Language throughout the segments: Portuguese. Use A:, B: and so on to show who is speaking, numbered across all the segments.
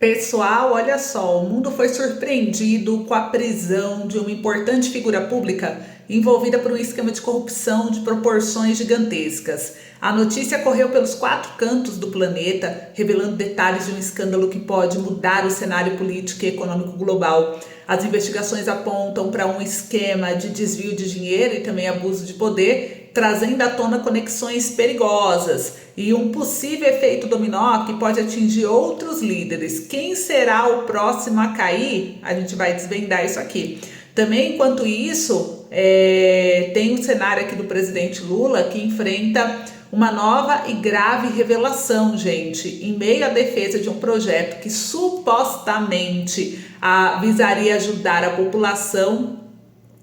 A: Pessoal, olha só, o mundo foi surpreendido com a prisão de uma importante figura pública envolvida por um esquema de corrupção de proporções gigantescas. A notícia correu pelos 4 cantos do planeta, revelando detalhes de um escândalo que pode mudar o cenário político e econômico global. As investigações apontam para um esquema de desvio de dinheiro e também abuso de poder, trazendo à tona conexões perigosas e um possível efeito dominó que pode atingir outros líderes. Quem será o próximo a cair? A gente vai desvendar isso aqui. Também, enquanto isso, tem o cenário aqui do presidente Lula, que enfrenta uma nova e grave revelação, gente, em meio à defesa de um projeto que supostamente visaria ajudar a população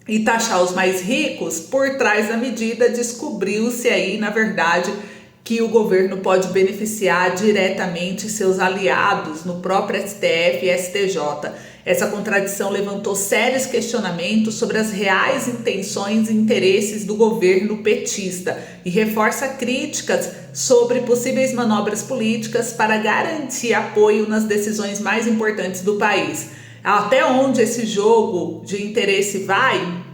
A: e taxar os mais ricos. Por trás da medida, descobriu-se aí, na verdade, que o governo pode beneficiar diretamente seus aliados no próprio STF e STJ. Essa contradição levantou sérios questionamentos sobre as reais intenções e interesses do governo petista e reforça críticas sobre possíveis manobras políticas para garantir apoio nas decisões mais importantes do país. Até onde esse jogo de interesse vai?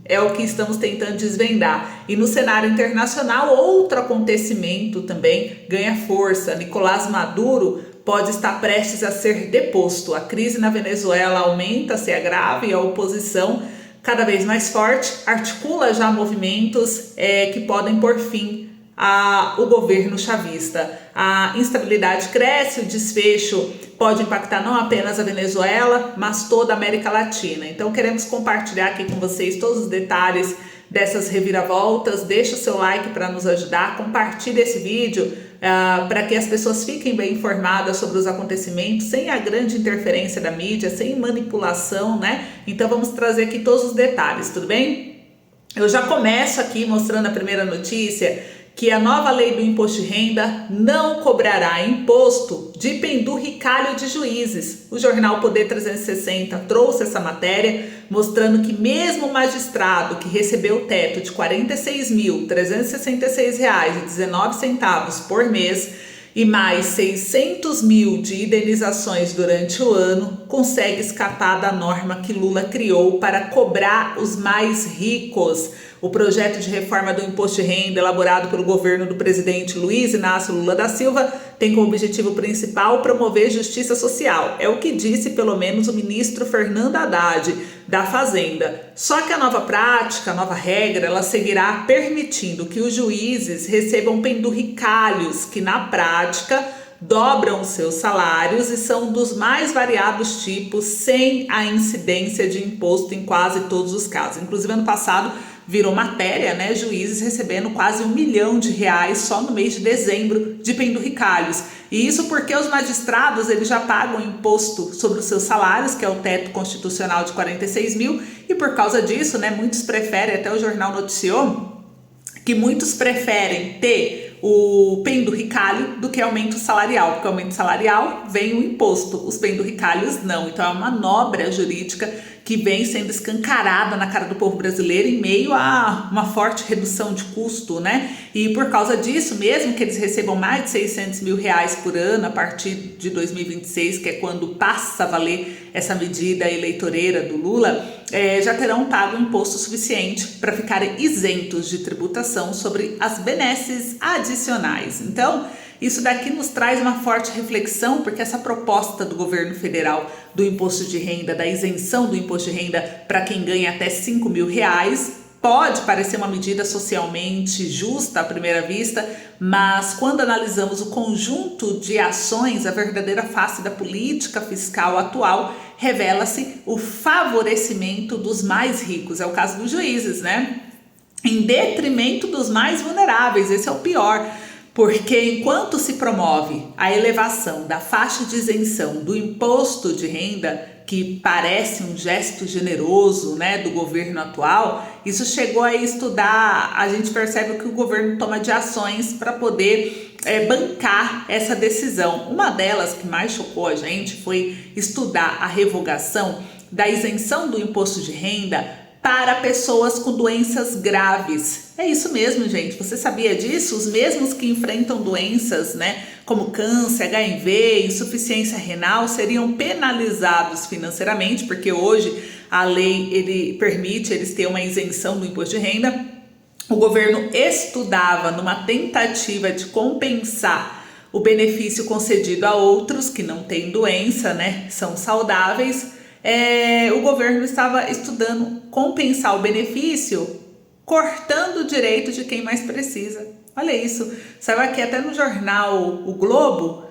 A: É o que estamos tentando desvendar. E no cenário internacional, outro acontecimento também ganha força. Nicolás Maduro pode estar prestes a ser deposto. A crise na Venezuela aumenta, se agrava e a oposição, cada vez mais forte, articula já movimentos que podem pôr fim ao governo chavista. A instabilidade cresce, o desfecho pode impactar não apenas a Venezuela, mas toda a América Latina. Então queremos compartilhar aqui com vocês todos os detalhes dessas reviravoltas. Deixa o seu like para nos ajudar, compartilhe esse vídeo para que as pessoas fiquem bem informadas sobre os acontecimentos, sem a grande interferência da mídia, sem manipulação, né? Então vamos trazer aqui todos os detalhes, tudo bem? Eu já começo aqui mostrando a primeira notícia, que a nova lei do imposto de renda não cobrará imposto de penduricalho de juízes. O jornal Poder 360 trouxe essa matéria, mostrando que mesmo o magistrado que recebeu o teto de R$ 46.366,19 por mês e mais 600 mil de indenizações durante o ano, consegue escapar da norma que Lula criou para cobrar os mais ricos. O projeto de reforma do imposto de renda, elaborado pelo governo do presidente Luiz Inácio Lula da Silva, tem como objetivo principal promover justiça social. É o que disse pelo menos o ministro Fernando Haddad da Fazenda. Só que a nova prática, a nova regra, ela seguirá permitindo que os juízes recebam penduricalhos que na prática dobram seus salários e são dos mais variados tipos, sem a incidência de imposto em quase todos os casos. Inclusive ano passado virou matéria, né? Juízes recebendo quase R$ 1 milhão só no mês de dezembro de penduricalhos. E isso porque os magistrados eles já pagam imposto sobre os seus salários, que é o teto constitucional de 46 mil, e por causa disso, né, muitos preferem, até o jornal noticiou, que muitos preferem ter o penduricalho do que aumento salarial, porque aumento salarial vem o imposto, os penduricalhos não. Então é uma manobra jurídica que vem sendo escancarada na cara do povo brasileiro em meio a uma forte redução de custo, né? E por causa disso, mesmo que eles recebam mais de 600 mil reais por ano a partir de 2026, que é quando passa a valer essa medida eleitoreira do Lula, já terão pago imposto suficiente para ficarem isentos de tributação sobre as benesses adicionais. Então, isso daqui nos traz uma forte reflexão, porque essa proposta do governo federal do imposto de renda, da isenção do imposto de renda para quem ganha até 5 mil reais, pode parecer uma medida socialmente justa à primeira vista, mas quando analisamos o conjunto de ações, a verdadeira face da política fiscal atual, revela-se o favorecimento dos mais ricos. É o caso dos juízes, né? Em detrimento dos mais vulneráveis, esse é o pior. Porque enquanto se promove a elevação da faixa de isenção do imposto de renda, que parece um gesto generoso, né, do governo atual, isso chegou a estudar, a gente percebe que o governo toma de ações para poder bancar essa decisão. Uma delas que mais chocou a gente foi estudar a revogação da isenção do imposto de renda para pessoas com doenças graves. É isso mesmo, gente. Você sabia disso? Os mesmos que enfrentam doenças, né, como câncer, HIV, insuficiência renal, seriam penalizados financeiramente, porque hoje a lei ele permite eles terem uma isenção do imposto de renda. O governo estudava numa tentativa de compensar o benefício concedido a outros que não têm doença, né, são saudáveis. O governo estava estudando compensar o benefício cortando o direito de quem mais precisa. Olha isso, saiu aqui até no jornal O Globo,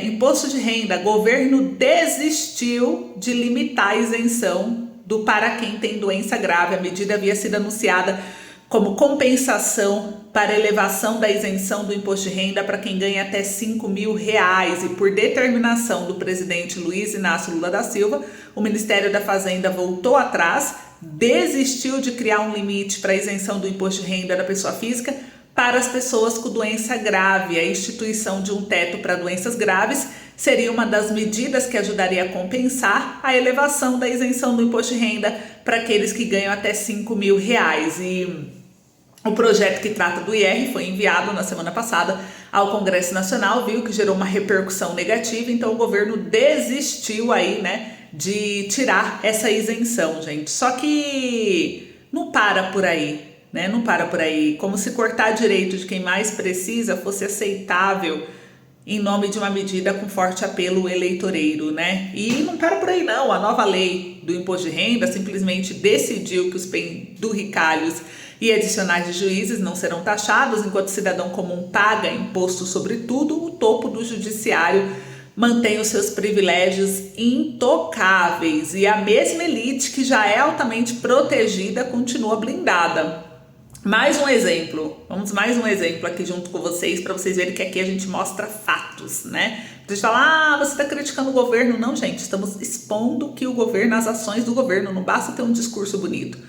A: imposto de renda, governo desistiu de limitar a isenção do para quem tem doença grave. A medida havia sido anunciada como compensação para elevação da isenção do imposto de renda para quem ganha até R$5.000 e por determinação do presidente Luiz Inácio Lula da Silva, o Ministério da Fazenda voltou atrás, desistiu de criar um limite para a isenção do imposto de renda da pessoa física para as pessoas com doença grave. A instituição de um teto para doenças graves seria uma das medidas que ajudaria a compensar a elevação da isenção do imposto de renda para aqueles que ganham até R$5.000. E o projeto que trata do IR foi enviado na semana passada ao Congresso Nacional, viu que gerou uma repercussão negativa, então o governo desistiu aí, né, de tirar essa isenção, gente. Só que não para por aí, né? Não para por aí. Como se cortar direito de quem mais precisa fosse aceitável em nome de uma medida com forte apelo eleitoreiro, né? E não para por aí não. A nova lei do imposto de renda simplesmente decidiu que os penduricalhos e adicionais de juízes não serão taxados, enquanto o cidadão comum paga imposto sobre tudo. O topo do judiciário mantém os seus privilégios intocáveis e a mesma elite que já é altamente protegida continua blindada. Mais um exemplo, vamos mais um exemplo aqui junto com vocês para vocês verem que aqui a gente mostra fatos, né? A gente fala, você está criticando o governo. Não, gente, estamos expondo que o governo, as ações do governo, não basta ter um discurso bonito.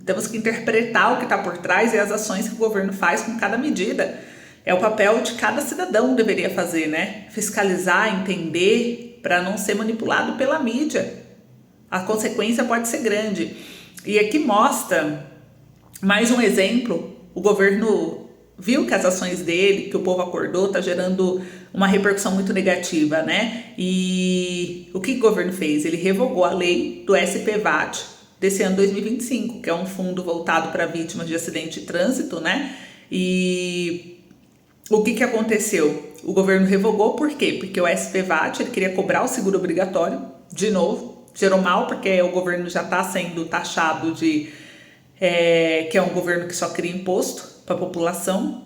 A: Temos que interpretar o que está por trás e as ações que o governo faz com cada medida. É o papel de cada cidadão deveria fazer, né? Fiscalizar, entender, para não ser manipulado pela mídia. A consequência pode ser grande. E aqui mostra mais um exemplo. O governo viu que as ações dele, que o povo acordou, está gerando uma repercussão muito negativa, né? E o que o governo fez? Ele revogou a lei do SPVAT desse ano 2025, que é um fundo voltado para vítimas de acidente de trânsito, né? E o que aconteceu? O governo revogou por quê? Porque o SPVAT ele queria cobrar o seguro obrigatório, de novo, gerou mal, porque o governo já está sendo taxado de que é um governo que só cria imposto para a população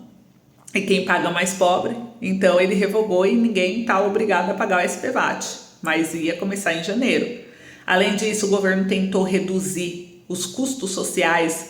A: e quem paga mais pobre. Então ele revogou e ninguém está obrigado a pagar o SPVAT, mas ia começar em janeiro. Além disso, o governo tentou reduzir os custos sociais,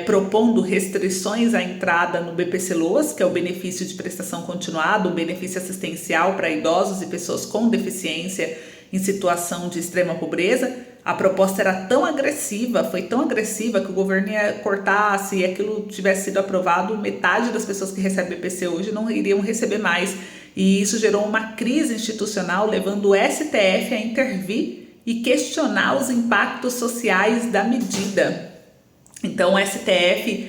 A: propondo restrições à entrada no BPC-Loas, que é o benefício de prestação continuada, um benefício assistencial para idosos e pessoas com deficiência em situação de extrema pobreza. A proposta era tão agressiva, foi tão agressiva que o governo ia cortar, se aquilo tivesse sido aprovado, metade das pessoas que recebem BPC hoje não iriam receber mais. E isso gerou uma crise institucional, levando o STF a intervir e questionar os impactos sociais da medida. Então o STF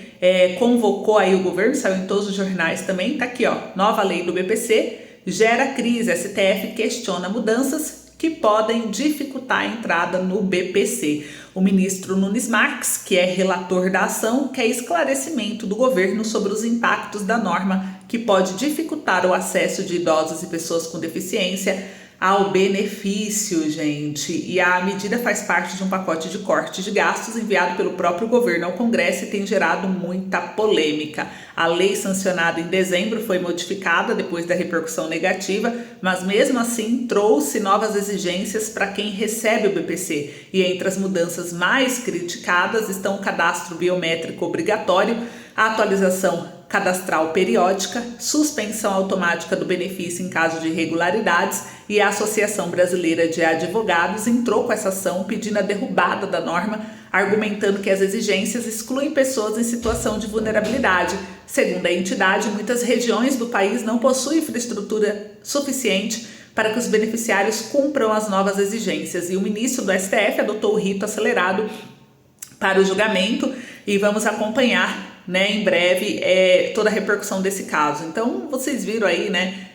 A: convocou aí o governo, saiu em todos os jornais também, tá aqui ó, nova lei do BPC, gera crise, STF questiona mudanças que podem dificultar a entrada no BPC. O ministro Nunes Marques, que é relator da ação, quer esclarecimento do governo sobre os impactos da norma que pode dificultar o acesso de idosos e pessoas com deficiência ao benefício, gente. E a medida faz parte de um pacote de corte de gastos enviado pelo próprio governo ao Congresso e tem gerado muita polêmica. A lei sancionada em dezembro foi modificada depois da repercussão negativa, mas mesmo assim trouxe novas exigências para quem recebe o BPC. E entre as mudanças mais criticadas estão o cadastro biométrico obrigatório, a atualização cadastral periódica, suspensão automática do benefício em caso de irregularidades, e a Associação Brasileira de Advogados entrou com essa ação pedindo a derrubada da norma, argumentando que as exigências excluem pessoas em situação de vulnerabilidade. Segundo a entidade, muitas regiões do país não possuem infraestrutura suficiente para que os beneficiários cumpram as novas exigências, e o ministro do STF adotou o rito acelerado para o julgamento e vamos acompanhar, né, em breve toda a repercussão desse caso. Então vocês viram aí, né,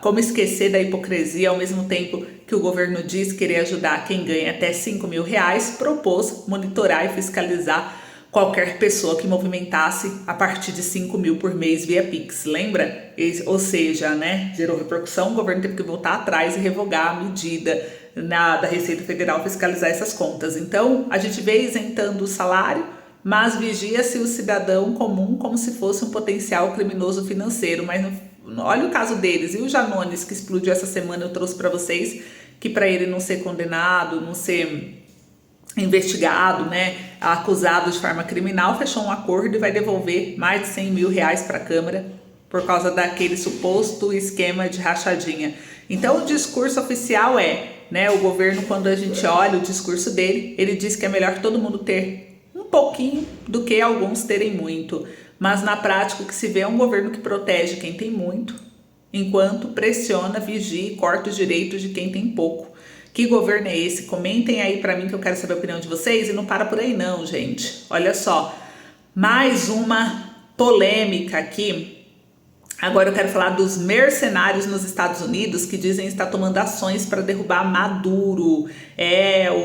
A: Como esquecer da hipocrisia, ao mesmo tempo que o governo diz querer ajudar quem ganha até R$ 5.000, propôs monitorar e fiscalizar qualquer pessoa que movimentasse a partir de 5 mil por mês via Pix, lembra? Ou seja, né, gerou repercussão, o governo teve que voltar atrás e revogar a medida da Receita Federal fiscalizar essas contas. Então, a gente vê isentando o salário, mas vigia-se o cidadão comum como se fosse um potencial criminoso financeiro. Mas olha o caso deles. E o Janones, que explodiu essa semana, eu trouxe para vocês que para ele não ser condenado, não ser investigado, né, acusado de forma criminal, fechou um acordo e vai devolver mais de R$ 100 mil para a Câmara por causa daquele suposto esquema de rachadinha. Então o discurso oficial né, o governo, quando a gente olha o discurso dele, ele diz que é melhor todo mundo ter um pouquinho do que alguns terem muito. Mas na prática o que se vê é um governo que protege quem tem muito, enquanto pressiona, vigia e corta os direitos de quem tem pouco. Que governo é esse? Comentem aí pra mim que eu quero saber a opinião de vocês. E não para por aí não, gente. Olha só, mais uma polêmica aqui. Agora eu quero falar dos mercenários nos Estados Unidos que dizem estar tomando ações para derrubar Maduro.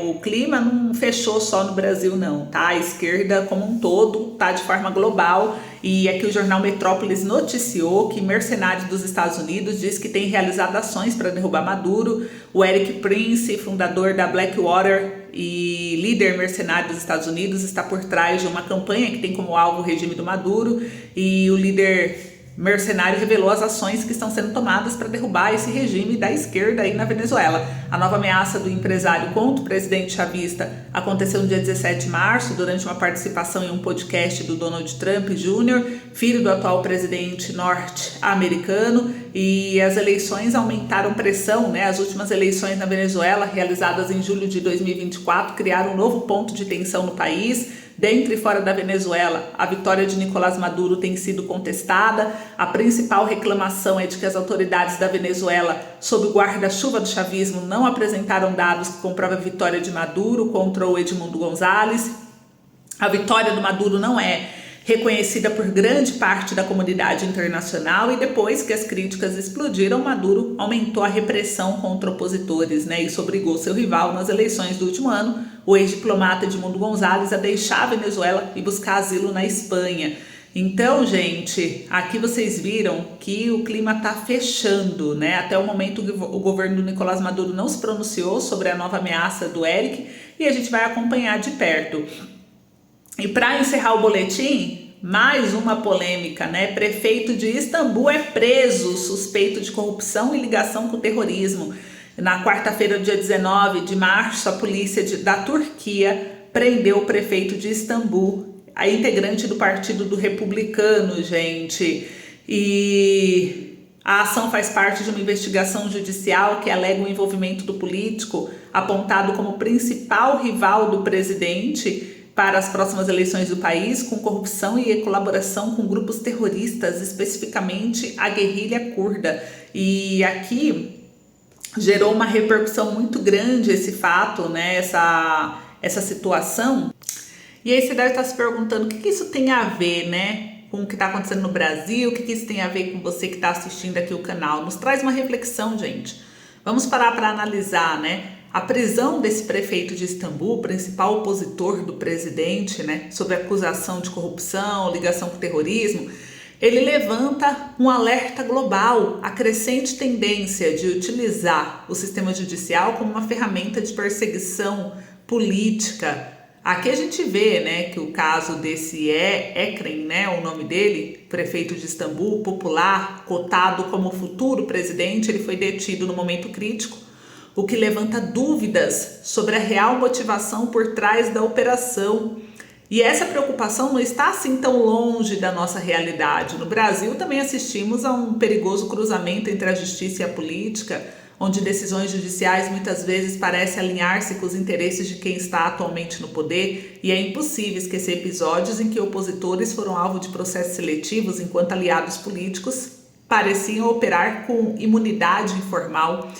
A: O clima não fechou só no Brasil não, tá? A esquerda como um todo tá de forma global. E aqui o jornal Metrópolis noticiou que mercenários dos Estados Unidos diz que tem realizado ações para derrubar Maduro. O Eric Prince, fundador da Blackwater e líder mercenário dos Estados Unidos, está por trás de uma campanha que tem como alvo o regime do Maduro. E o líder mercenário revelou as ações que estão sendo tomadas para derrubar esse regime da esquerda aí na Venezuela. A nova ameaça do empresário contra o presidente chavista aconteceu no dia 17 de março, durante uma participação em um podcast do Donald Trump Jr., filho do atual presidente norte-americano, e as eleições aumentaram pressão, né? As últimas eleições na Venezuela, realizadas em julho de 2024, criaram um novo ponto de tensão no país. Dentro e fora da Venezuela, a vitória de Nicolás Maduro tem sido contestada. A principal reclamação é de que as autoridades da Venezuela, sob o guarda-chuva do chavismo, não apresentaram dados que comprovam a vitória de Maduro contra o Edmundo González. A vitória do Maduro não é reconhecida por grande parte da comunidade internacional, e depois que as críticas explodiram, Maduro aumentou a repressão contra opositores, né? Isso obrigou seu rival nas eleições do último ano, o ex-diplomata Edmundo González, a deixar a Venezuela e buscar asilo na Espanha. Então, gente, aqui vocês viram que o clima tá fechando, né? Até o momento o governo do Nicolás Maduro não se pronunciou sobre a nova ameaça do Eric, e a gente vai acompanhar de perto. E para encerrar o boletim, mais uma polêmica, né? Prefeito de Istambul é preso, suspeito de corrupção e ligação com o terrorismo. Na quarta-feira, dia 19 de março, a polícia da Turquia prendeu o prefeito de Istambul, a integrante do Partido do Republicano, gente. E a ação faz parte de uma investigação judicial que alega o envolvimento do político, apontado como principal rival do presidente para as próximas eleições do país, com corrupção e colaboração com grupos terroristas, especificamente a guerrilha curda. E aqui gerou uma repercussão muito grande esse fato, né? Essa situação. E aí você deve estar se perguntando o que isso tem a ver, né, com o que está acontecendo no Brasil, o que isso tem a ver com você que está assistindo aqui o canal. Nos traz uma reflexão, gente. Vamos parar para analisar, né? A prisão desse prefeito de Istambul, principal opositor do presidente, né, sob acusação de corrupção, ligação com o terrorismo, ele levanta um alerta global, a crescente tendência de utilizar o sistema judicial como uma ferramenta de perseguição política. Aqui a gente vê, né, que o caso desse Ekrem, né, o nome dele, prefeito de Istambul, popular, cotado como futuro presidente, ele foi detido no momento crítico, o que levanta dúvidas sobre a real motivação por trás da operação. E essa preocupação não está assim tão longe da nossa realidade. No Brasil também assistimos a um perigoso cruzamento entre a justiça e a política, onde decisões judiciais muitas vezes parecem alinhar-se com os interesses de quem está atualmente no poder, e é impossível esquecer episódios em que opositores foram alvo de processos seletivos, enquanto aliados políticos pareciam operar com imunidade informal.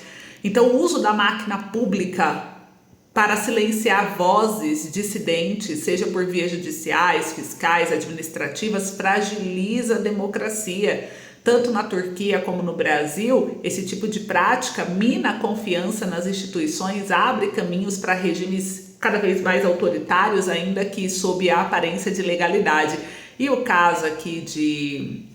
A: Então, o uso da máquina pública para silenciar vozes dissidentes, seja por vias judiciais, fiscais, administrativas, fragiliza a democracia. tanto na Turquia como no Brasil, esse tipo de prática mina a confiança nas instituições, abre caminhos para regimes cada vez mais autoritários, ainda que sob a aparência de legalidade. E o caso aqui de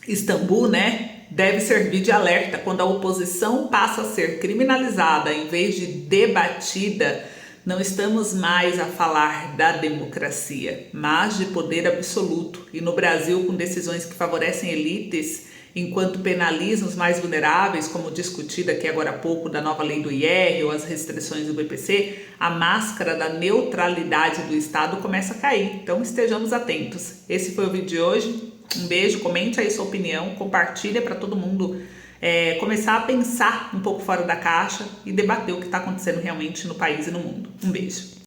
A: Istambul, né, deve servir de alerta. Quando a oposição passa a ser criminalizada em vez de debatida, não estamos mais a falar da democracia, mas de poder absoluto. E no Brasil, com decisões que favorecem elites, enquanto penalizam os mais vulneráveis, como discutido aqui agora há pouco da nova lei do IR ou as restrições do BPC, a máscara da neutralidade do Estado começa a cair. Então estejamos atentos. Esse foi o vídeo de hoje. Um beijo, comente aí sua opinião, compartilha para todo mundo começar a pensar um pouco fora da caixa e debater o que está acontecendo realmente no país e no mundo. Um beijo.